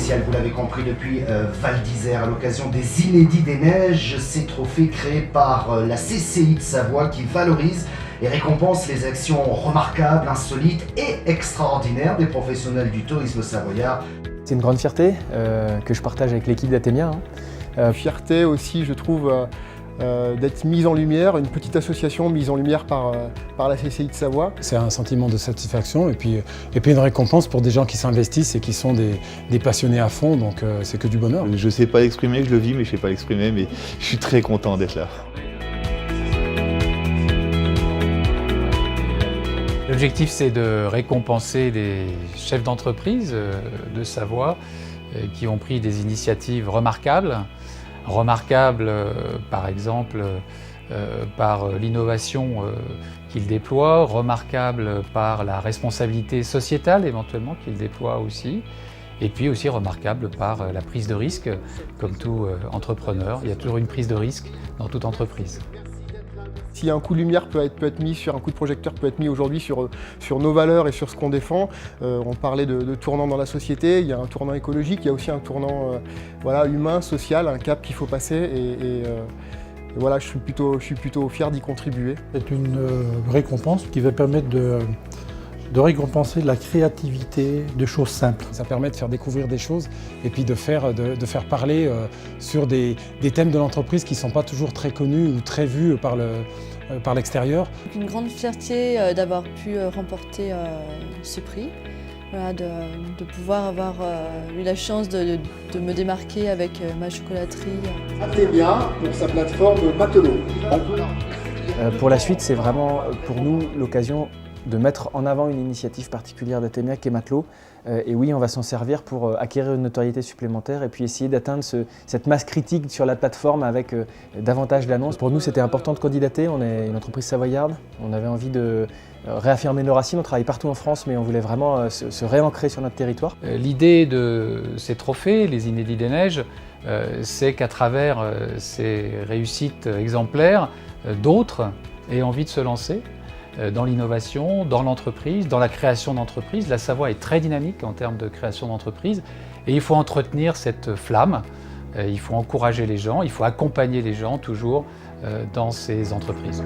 spécial, vous l'avez compris, depuis Val d'Isère à l'occasion des Inédits des Neiges, ces trophées créés par la CCI de Savoie qui valorise et récompense les actions remarquables, insolites et extraordinaires des professionnels du tourisme savoyard. C'est une grande fierté que je partage avec l'équipe d'Atemia. Fierté aussi, je trouve, d'être mise en lumière, une petite association mise en lumière par la CCI de Savoie. C'est un sentiment de satisfaction et puis une récompense pour des gens qui s'investissent et qui sont des passionnés à fond, donc c'est que du bonheur. Je ne sais pas l'exprimer, je le vis mais je ne sais pas l'exprimer, mais je suis très content d'être là. L'objectif, c'est de récompenser les chefs d'entreprise de Savoie qui ont pris des initiatives remarquables. Remarquables, par exemple, par l'innovation qu'ils déploient, remarquables par la responsabilité sociétale éventuellement qu'ils déploient aussi, et puis aussi remarquables par la prise de risque. Comme tout entrepreneur, il y a toujours une prise de risque dans toute entreprise. Si un coup de lumière peut être mis sur un coup de projecteur peut être mis aujourd'hui sur nos valeurs et sur ce qu'on défend, on parlait de tournant dans la société, il y a un tournant écologique, il y a aussi un tournant humain, social, un cap qu'il faut passer et voilà, je suis plutôt fier d'y contribuer. C'est une récompense qui va permettre de récompenser la créativité de choses simples. Ça permet de faire découvrir des choses et puis de faire parler sur des thèmes de l'entreprise qui ne sont pas toujours très connus ou très vus par l'extérieur. Une grande fierté d'avoir pu remporter ce prix, voilà, de pouvoir avoir eu la chance de me démarquer avec ma chocolaterie. Atemia pour sa plateforme Matelot. Pour la suite, c'est vraiment pour nous l'occasion de mettre en avant une initiative particulière d'Atemia qui est Matelot. Et oui, on va s'en servir pour acquérir une notoriété supplémentaire et puis essayer d'atteindre cette masse critique sur la plateforme avec davantage d'annonces. Pour nous, c'était important de candidater. On est une entreprise savoyarde. On avait envie de réaffirmer nos racines. On travaille partout en France, mais on voulait vraiment se réancrer sur notre territoire. L'idée de ces trophées, les Inédits des Neiges, c'est qu'à travers ces réussites exemplaires, d'autres aient envie de se lancer dans l'innovation, dans l'entreprise, dans la création d'entreprises. La Savoie est très dynamique en termes de création d'entreprises et il faut entretenir cette flamme, il faut encourager les gens, il faut accompagner les gens toujours dans ces entreprises.